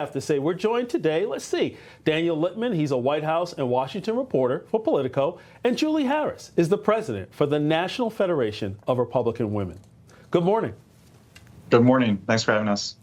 have to say. We're joined today, let's see, Daniel Littman, he's a White House and Washington reporter for Politico, and Julie Harris is the president for the National Federation of Republican Women. Good morning. Good morning. Thanks for having us.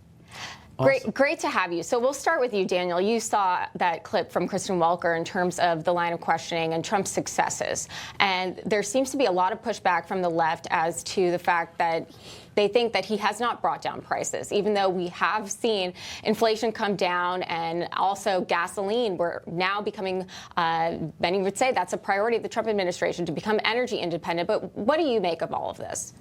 Awesome. Great to have you. So we'll start with you, Daniel. You saw that clip from Kristen Welker in terms of the line of questioning and Trump's successes. And there seems to be a lot of pushback from the left as to the fact that they think that he has not brought down prices, even though we have seen inflation come down and also gasoline. We're now becoming, many would say that's a priority of the Trump administration to become energy independent. But what do you make of all of this?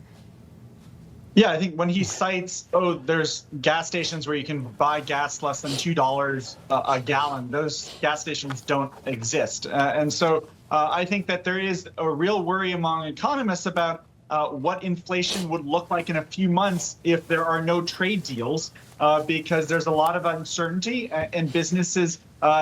Yeah, I think when he cites, there's gas stations where you can buy gas less than $2 a gallon, those gas stations don't exist. And so I think that there is a real worry among economists about what inflation would look like in a few months if there are no trade deals, because there's a lot of uncertainty and businesses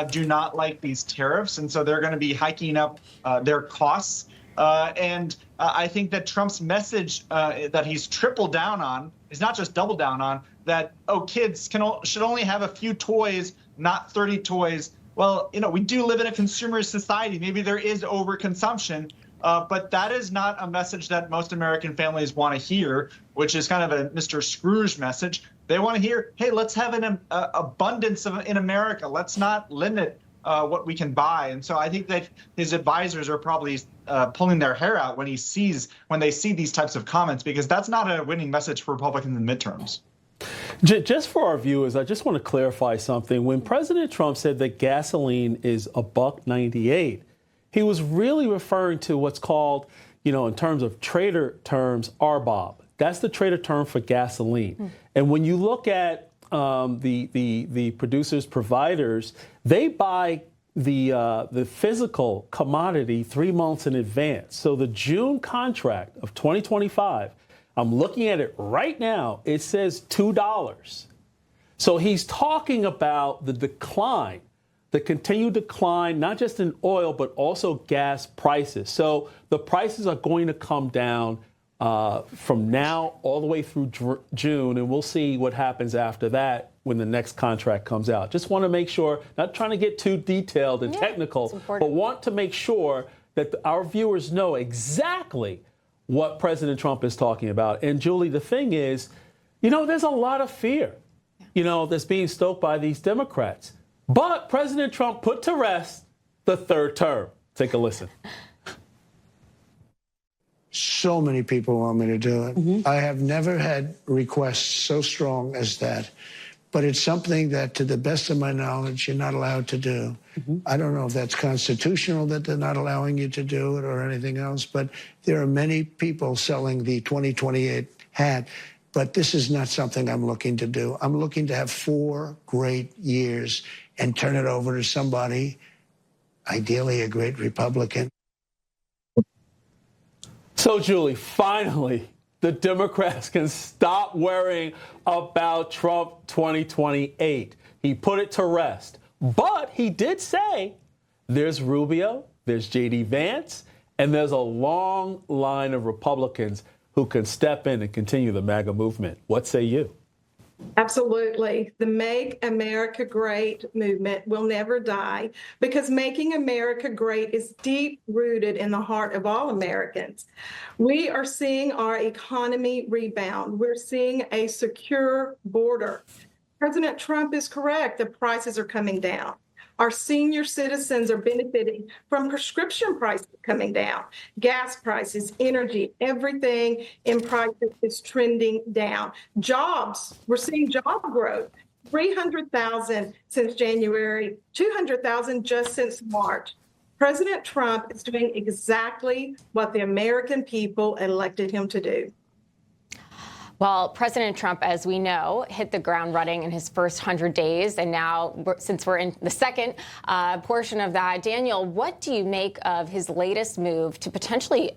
do not like these tariffs. And so they're going to be hiking up their costs. And I think that Trump's message that he's tripled down on is not just double down on that, kids should only have a few toys, not 30 toys. Well, we do live in a consumer society. Maybe there is overconsumption, but that is not a message that most American families want to hear, which is kind of a Mr. Scrooge message. They want to hear, hey, let's have an abundance in America. Let's not limit what we can buy. And so I think that his advisors are probably pulling their hair out when they see these types of comments, because that's not a winning message for Republicans in the midterms. Just for our viewers, I just want to clarify something. When President Trump said that gasoline is $1.98, he was really referring to what's called, in terms of trader terms, RBOB. That's the trader term for gasoline. And when you look at the producers, providers, they buy the physical commodity 3 months in advance. So the June contract of 2025, I'm looking at it right now, it says $2. So he's talking about the decline, the continued decline, not just in oil, but also gas prices. So the prices are going to come down from now all the way through June, and we'll see what happens after that when the next contract comes out. Just want to make sure, not trying to get too detailed and technical, but want to make sure that our viewers know exactly what President Trump is talking about. And Julie, the thing is, there's a lot of fear, that's being stoked by these Democrats. But President Trump put to rest the third term. Take a listen. So many people want me to do it. I have never had requests so strong as that. But it's something that, to the best of my knowledge, you're not allowed to do. I don't know if that's constitutional that they're not allowing you to do it or anything else, but there are many people selling the 2028 hat. But this is not something I'm looking to do. I'm looking to have 4 great years and turn it over to somebody, ideally a great Republican. So, Julie, finally, the Democrats can stop worrying about Trump 2028. He put it to rest. But he did say there's Rubio, there's J.D. Vance, and there's a long line of Republicans who can step in and continue the MAGA movement. What say you? Absolutely. The Make America Great movement will never die, because making America great is deep rooted in the heart of all Americans. We are seeing our economy rebound. We're seeing a secure border. President Trump is correct. The prices are coming down. Our senior citizens are benefiting from prescription prices coming down. Gas prices, energy, everything in prices is trending down. Jobs, we're seeing job growth. 300,000 since January, 200,000 just since March. President Trump is doing exactly what the American people elected him to do. Well, President Trump, as we know, hit the ground running in his first 100 days. And now, since we're in the second portion of that, Daniel, what do you make of his latest move to potentially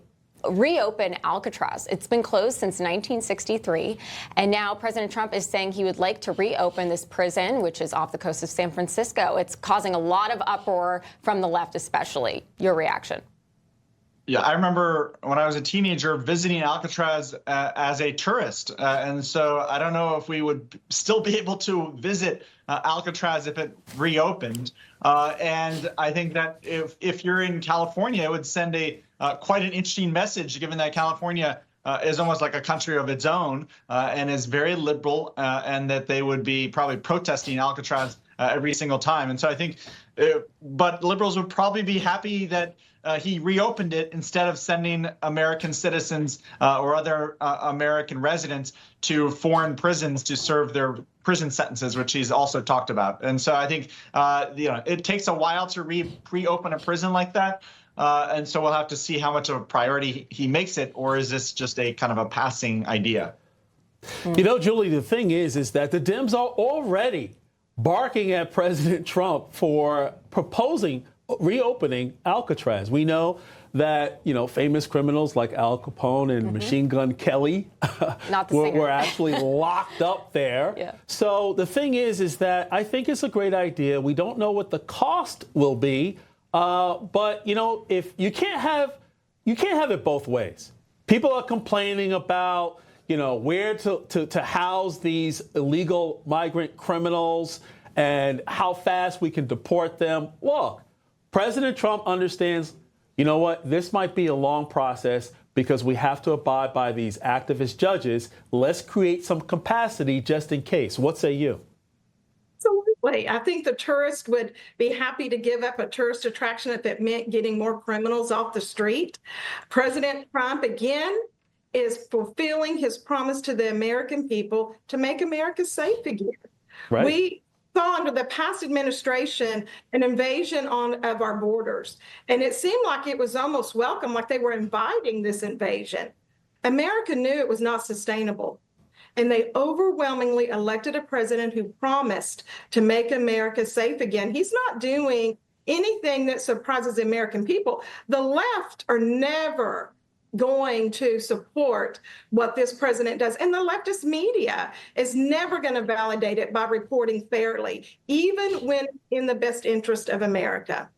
reopen Alcatraz? It's been closed since 1963. And now President Trump is saying he would like to reopen this prison, which is off the coast of San Francisco. It's causing a lot of uproar from the left, especially. Your reaction? Yeah, I remember when I was a teenager visiting Alcatraz as a tourist. And so I don't know if we would still be able to visit Alcatraz if it reopened. And I think that if you're in California, it would send a quite an interesting message, given that California is almost like a country of its own and is very liberal, and that they would be probably protesting Alcatraz every single time. And so I think, but liberals would probably be happy that he reopened it instead of sending American citizens or other American residents to foreign prisons to serve their prison sentences, which he's also talked about. And so I think it takes a while to reopen a prison like that. And so we'll have to see how much of a priority he makes it, or is this just a kind of a passing idea? You know, Julie, the thing is that the Dems are already barking at President Trump for proposing reopening Alcatraz. We know that, famous criminals like Al Capone and Machine Gun Kelly were actually locked up there. Yeah. So the thing is that I think it's a great idea. We don't know what the cost will be, but if you can't have it both ways. People are complaining about where to house these illegal migrant criminals and how fast we can deport them. Look, President Trump understands, this might be a long process because we have to abide by these activist judges. Let's create some capacity just in case. What say you? Absolutely. I think the tourist would be happy to give up a tourist attraction if it meant getting more criminals off the street. President Trump, again, is fulfilling his promise to the American people to make America safe again. Right. We saw under the past administration an invasion of our borders, and it seemed like it was almost welcome, like they were inviting this invasion. America knew it was not sustainable, and they overwhelmingly elected a president who promised to make America safe again. He's not doing anything that surprises the American people. The left are never going to support what this president does. And the leftist media is never going to validate it by reporting fairly, even when in the best interest of America.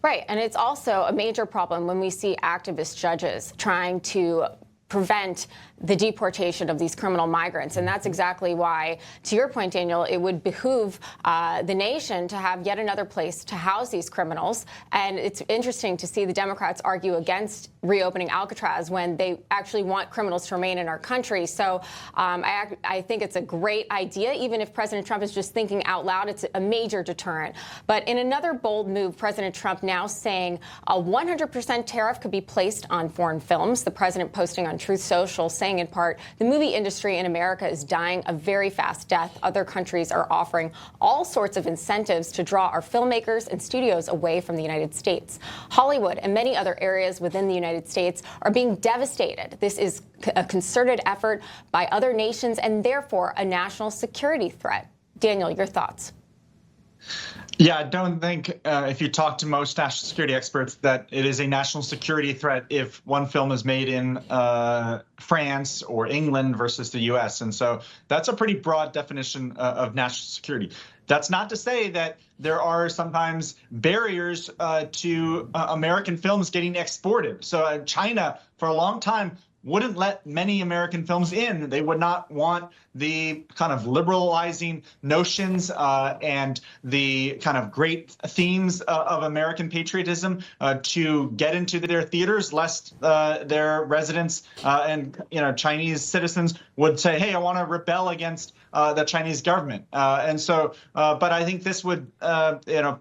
Right. And it's also a major problem when we see activist judges trying to prevent the deportation of these criminal migrants. And that's exactly why, to your point, Daniel, it would behoove the nation to have yet another place to house these criminals. And it's interesting to see the Democrats argue against reopening Alcatraz when they actually want criminals to remain in our country. So I think it's a great idea. Even if President Trump is just thinking out loud, it's a major deterrent. But in another bold move, President Trump now saying a 100% tariff could be placed on foreign films. The president posting on Truth Social saying in part, the movie industry in America is dying a very fast death. Other countries are offering all sorts of incentives to draw our filmmakers and studios away from the United States. Hollywood and many other areas within the United States are being devastated. This is a concerted effort by other nations and therefore a national security threat. Daniel, your thoughts? Yeah, I don't think if you talk to most national security experts that it is a national security threat if one film is made in France or England versus the U.S. And so that's a pretty broad definition of national security. That's not to say that there are sometimes barriers to American films getting exported. So China, for a long time, wouldn't let many American films in. They would not want the kind of liberalizing notions and the kind of great themes of American patriotism to get into their theaters, lest their residents and Chinese citizens would say, "Hey, I want to rebel against the Chinese government." And so, but I think this would,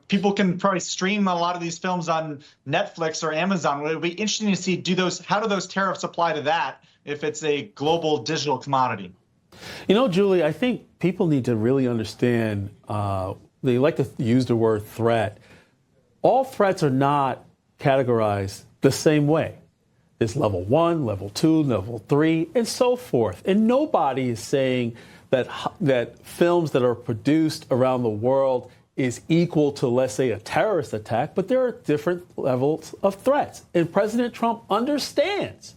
people can probably stream a lot of these films on Netflix or Amazon. It would be interesting to see how do those tariffs apply to that if it's a global digital commodity? Julie, I think people need to really understand, they like to use the word threat. All threats are not categorized the same way. There's level 1, level 2, level 3, and so forth. And nobody is saying that films that are produced around the world is equal to, let's say, a terrorist attack, but there are different levels of threats. And President Trump understands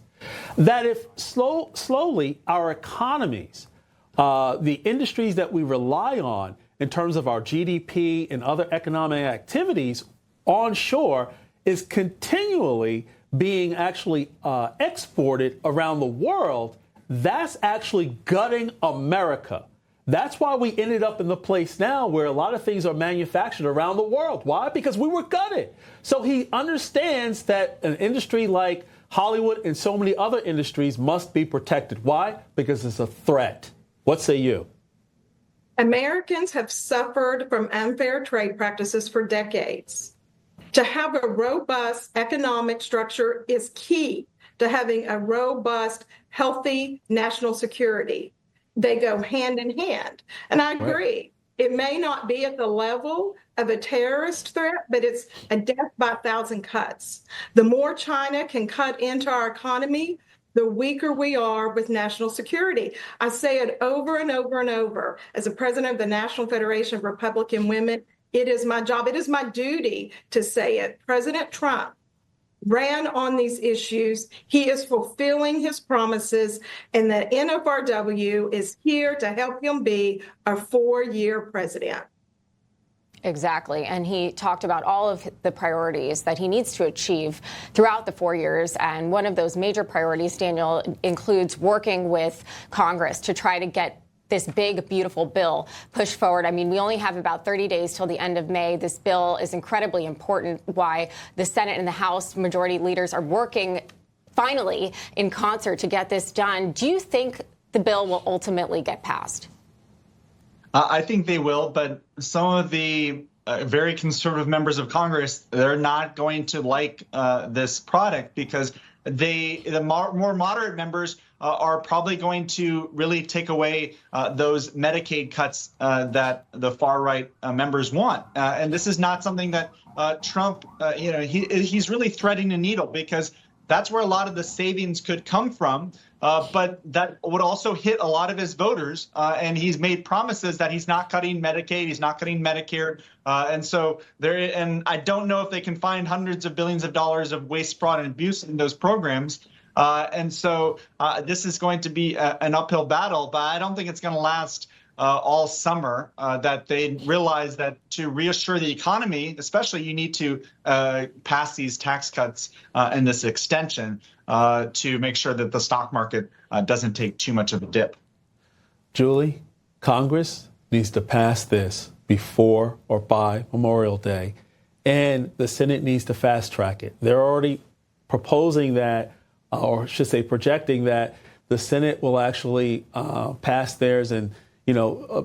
that if slowly our economies, the industries that we rely on in terms of our GDP and other economic activities onshore is continually being actually exported around the world, that's actually gutting America. That's why we ended up in the place now where a lot of things are manufactured around the world. Why? Because we were gutted. So he understands that an industry like Hollywood and so many other industries must be protected. Why? Because it's a threat. What say you? Americans have suffered from unfair trade practices for decades. To have a robust economic structure is key to having a robust, healthy national security. They go hand in hand. And I agree. Right. It may not be at the level of a terrorist threat, but it's a death by 1,000 cuts. The more China can cut into our economy, the weaker we are with national security. I say it over and over and over. As a president of the National Federation of Republican Women, it is my job, it is my duty to say it. President Trump ran on these issues. He is fulfilling his promises, and the NFRW is here to help him be a 4-year president. Exactly. And he talked about all of the priorities that he needs to achieve throughout the 4 years. And one of those major priorities, Daniel, includes working with Congress to try to get this big, beautiful bill pushed forward. I mean, we only have about 30 days till the end of May. This bill is incredibly important. Why the Senate and the House majority leaders are working finally in concert to get this done. Do you think the bill will ultimately get passed? I think they will, but some of the very conservative members of Congress, they're not going to like this product because the more moderate members are probably going to really take away those Medicaid cuts that the far right members want. And this is not something that Trump, he's really threading a needle because that's where a lot of the savings could come from. But that would also hit a lot of his voters. And he's made promises that he's not cutting Medicaid, he's not cutting Medicare. And I don't know if they can find hundreds of billions of dollars of waste, fraud, and abuse in those programs. This is going to be an uphill battle, but I don't think it's going to last all summer, that they realize that to reassure the economy, especially, you need to pass these tax cuts and this extension to make sure that the stock market doesn't take too much of a dip. Julie, Congress needs to pass this before or by Memorial Day, and the Senate needs to fast track it. They're already proposing that, or I should say projecting that the Senate will actually pass theirs, and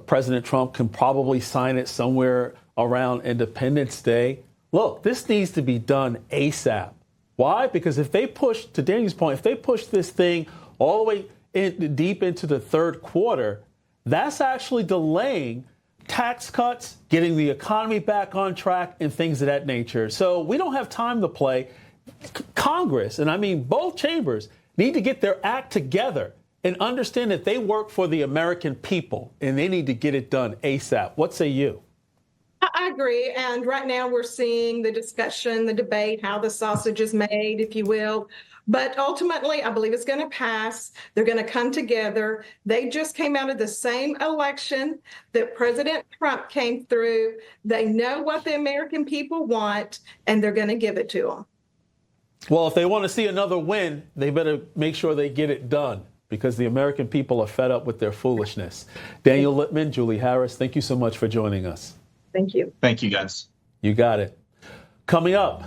President Trump can probably sign it somewhere around Independence Day. Look, this needs to be done ASAP. Why? Because if they push, to Daniel's point, if they push this thing all the way deep into the third quarter, that's actually delaying tax cuts, getting the economy back on track, and things of that nature. So we don't have time to play. Congress, and I mean both chambers, need to get their act together and understand that they work for the American people, and they need to get it done ASAP. What say you? I agree. And right now we're seeing the discussion, the debate, how the sausage is made, if you will. But ultimately, I believe it's going to pass. They're going to come together. They just came out of the same election that President Trump came through. They know what the American people want, and they're going to give it to them. Well, if they want to see another win, they better make sure they get it done, because the American people are fed up with their foolishness. Daniel Lippman, Julie Harris, thank you so much for joining us. Thank you. Thank you, guys. You got it. Coming up.